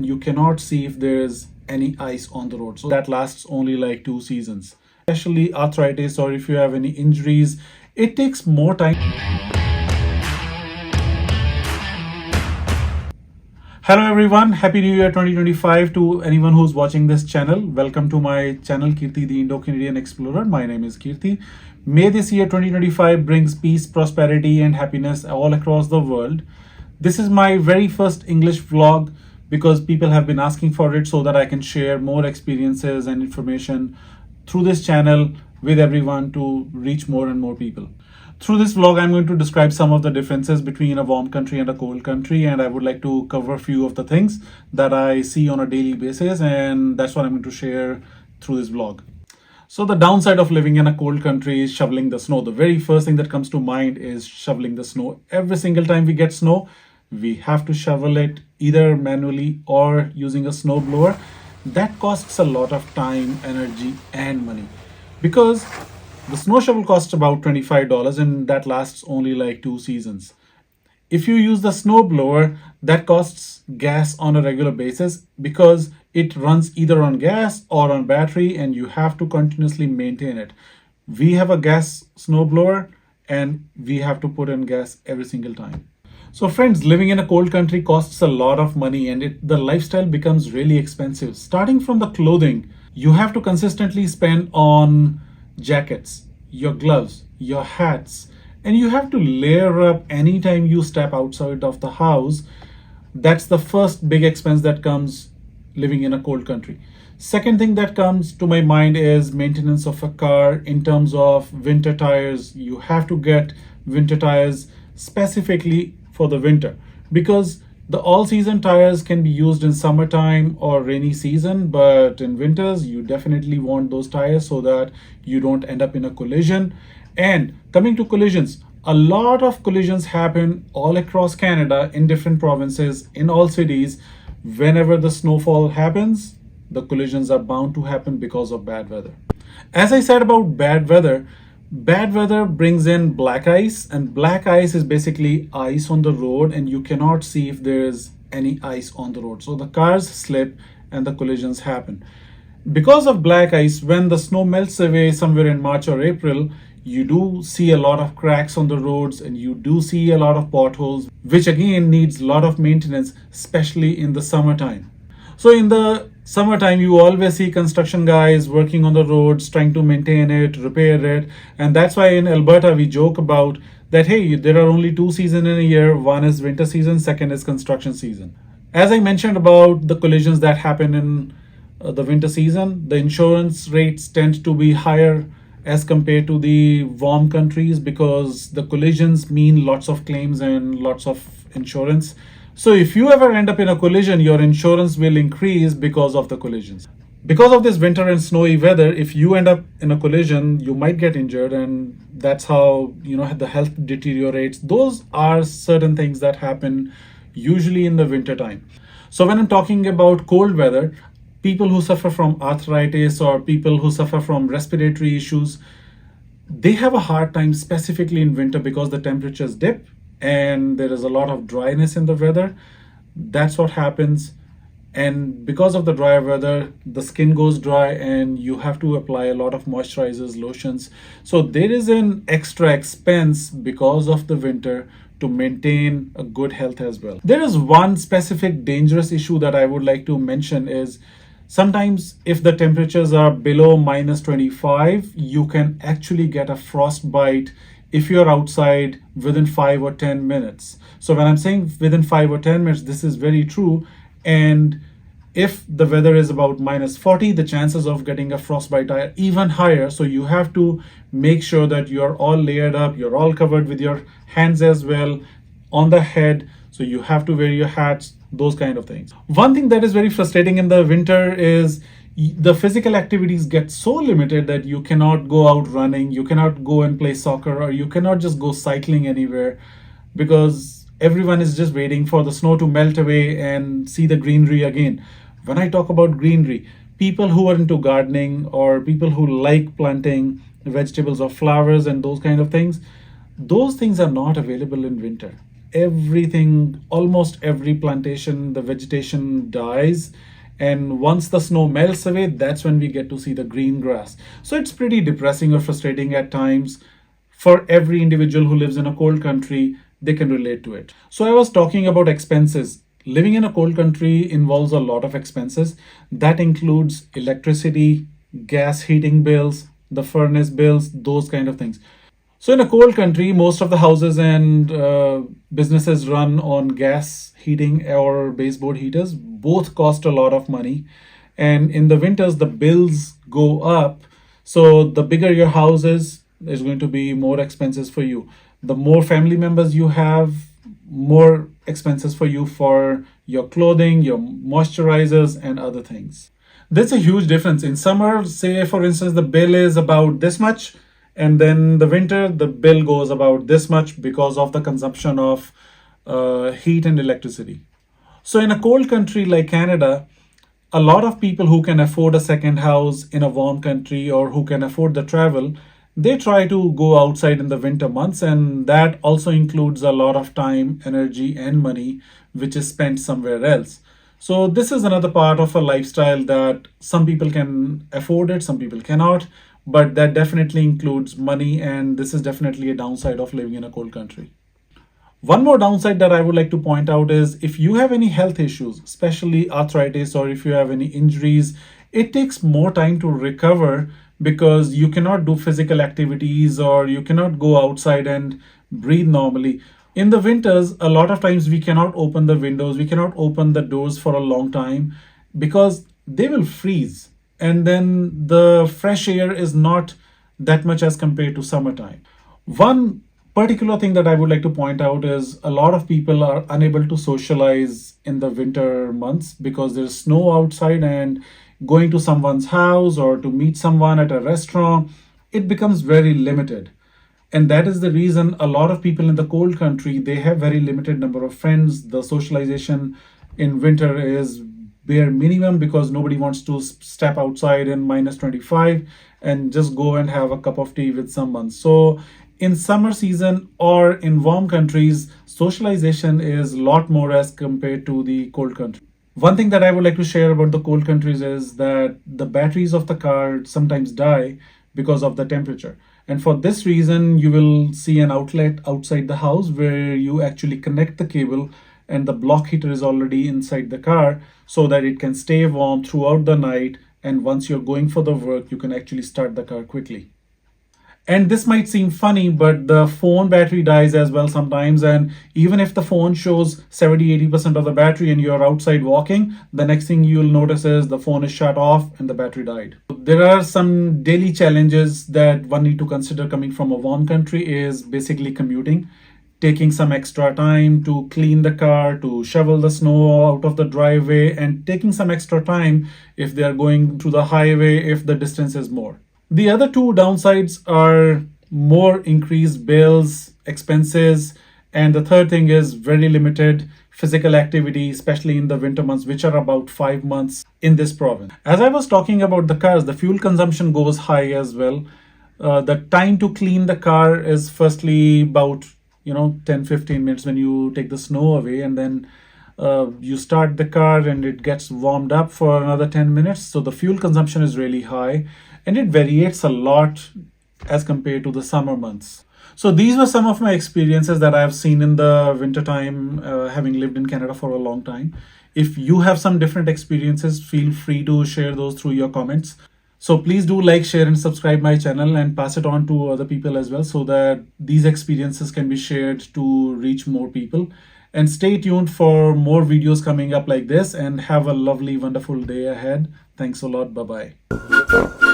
You cannot see if there's any ice on the road. So that lasts only like 2 seasons. Especially arthritis or if you have any injuries, it takes more time. Hello everyone, Happy New Year 2025 to anyone who's watching this channel. Welcome to my channel Kirti the Indo-Canadian Explorer. My name is Kirti. May this year 2025 brings peace, prosperity and happiness all across the world. This is my very first English vlog because people have been asking for it so that I can share more experiences and information through this channel with everyone to reach more and more people. Through this vlog, I'm going to describe some of the differences between a warm country and a cold country, and I would like to cover a few of the things that I see on a daily basis, and that's what I'm going to share through this vlog. So the downside of living in a cold country is shoveling the snow. The very first thing that comes to mind is shoveling the snow. Every single time we get snow, we have to shovel it either manually or using a snow blower. That costs a lot of time, energy, and money because the snow shovel costs about $25 and that lasts only like 2 seasons. If you use the snow blower, that costs gas on a regular basis because it runs either on gas or on battery and you have to continuously maintain it. We have a gas snow blower and we have to put in gas every single time. So friends, living in a cold country costs a lot of money and the lifestyle becomes really expensive. Starting from the clothing, you have to consistently spend on jackets, your gloves, your hats, and you have to layer up anytime you step outside of the house. That's the first big expense that comes living in a cold country. Second thing that comes to my mind is maintenance of a car in terms of winter tires. You have to get winter tires specifically for the winter because the all-season tires can be used in summertime or rainy season, but in winters you definitely want those tires so that you don't end up in a collision. And coming to collisions, a lot of collisions happen all across Canada in different provinces, in all cities. Whenever the snowfall happens, the collisions are bound to happen because of bad weather. As I said about bad weather brings in black ice, and black ice is basically ice on the road and you cannot see if there is any ice on the road. So the cars slip and the collisions happen. Because of black ice, when the snow melts away somewhere in March or April, you do see a lot of cracks on the roads and you do see a lot of potholes, which again needs a lot of maintenance, especially in the summertime. So in the summertime, you always see construction guys working on the roads, trying to maintain it, repair it. And that's why in Alberta, we joke about that, hey, there are only 2 seasons in a year. One is winter season, second is construction season. As I mentioned about the collisions that happen in the winter season, the insurance rates tend to be higher as compared to the warm countries because the collisions mean lots of claims and lots of insurance. So if you ever end up in a collision, your insurance will increase because of the collisions. Because of this winter and snowy weather, if you end up in a collision, you might get injured and that's how, the health deteriorates. Those are certain things that happen usually in the winter time. So when I'm talking about cold weather, people who suffer from arthritis or people who suffer from respiratory issues, they have a hard time specifically in winter because the temperatures dip and there is a lot of dryness in the weather. That's what happens. And because of the dry weather, the skin goes dry and you have to apply a lot of moisturizers, lotions. So there is an extra expense because of the winter to maintain a good health as well. There is one specific dangerous issue that I would like to mention is sometimes if the temperatures are below -25, you can actually get a frostbite if you're outside within 5 or 10 minutes. So when I'm saying within 5 or 10 minutes, this is very true. And if the weather is about -40, the chances of getting a frostbite are even higher. So you have to make sure that you're all layered up, you're all covered with your hands as well, on the head. So you have to wear your hats, those kind of things. One thing that is very frustrating in the winter is the physical activities get so limited that you cannot go out running, you cannot go and play soccer, or you cannot just go cycling anywhere because everyone is just waiting for the snow to melt away and see the greenery again. When I talk about greenery, people who are into gardening or people who like planting vegetables or flowers and those kind of things, those things are not available in winter. everything, almost every plantation, the vegetation dies. And once the snow melts away, that's when we get to see the green grass. So it's pretty depressing or frustrating at times. For every individual who lives in a cold country, they can relate to it. So I was talking about expenses. Living in a cold country involves a lot of expenses. That includes electricity, gas heating bills, the furnace bills, those kind of things. So in a cold country, most of the houses and businesses run on gas heating or baseboard heaters. Both cost a lot of money. And in the winters, the bills go up. So the bigger your house is going to be more expenses for you. The more family members you have, more expenses for you for your clothing, your moisturizers, and other things. There's a huge difference. In summer, say for instance, the bill is about this much, and then the winter, the bill goes about this much because of the consumption of heat and electricity. So in a cold country like Canada, a lot of people who can afford a second house in a warm country or who can afford the travel, they try to go outside in the winter months, and that also includes a lot of time, energy, and money which is spent somewhere else. So this is another part of a lifestyle that some people can afford it, some people cannot, but that definitely includes money, and this is definitely a downside of living in a cold country. One more downside that I would like to point out is if you have any health issues, especially arthritis, or if you have any injuries, it takes more time to recover because you cannot do physical activities or you cannot go outside and breathe normally. In the winters, a lot of times we cannot open the windows, we cannot open the doors for a long time because they will freeze. And then the fresh air is not that much as compared to summertime. One particular thing that I would like to point out is a lot of people are unable to socialize in the winter months because there's snow outside, and going to someone's house or to meet someone at a restaurant, it becomes very limited. And that is the reason a lot of people in the cold country, they have very limited number of friends. The socialization in winter is bare minimum because nobody wants to step outside in minus 25 and just go and have a cup of tea with someone. So in summer season or in warm countries, socialization is a lot more as compared to the cold country. One thing that I would like to share about the cold countries is that the batteries of the car sometimes die because of the temperature. And for this reason, you will see an outlet outside the house where you actually connect the cable, and the block heater is already inside the car so that it can stay warm throughout the night. And once you're going for the work, you can actually start the car quickly. And this might seem funny, but the phone battery dies as well sometimes. And even if the phone shows 70-80% of the battery and you're outside walking, the next thing you'll notice is the phone is shut off and the battery died. There are some daily challenges that one need to consider coming from a warm country is basically commuting, taking some extra time to clean the car, to shovel the snow out of the driveway, and taking some extra time if they are going through the highway if the distance is more. The other two downsides are more increased bills, expenses, and the third thing is very limited physical activity, especially in the winter months, which are about 5 months in this province. As I was talking about the cars, the fuel consumption goes high as well. The time to clean the car is firstly about 10-15 minutes when you take the snow away, and then you start the car and it gets warmed up for another 10 minutes. So the fuel consumption is really high, and it varies a lot as compared to the summer months. So these were some of my experiences that I have seen in the winter time, having lived in Canada for a long time. If you have some different experiences, feel free to share those through your comments. So please do like, share, and subscribe my channel and pass it on to other people as well so that these experiences can be shared to reach more people. And stay tuned for more videos coming up like this, and have a lovely, wonderful day ahead. Thanks a lot. Bye-bye.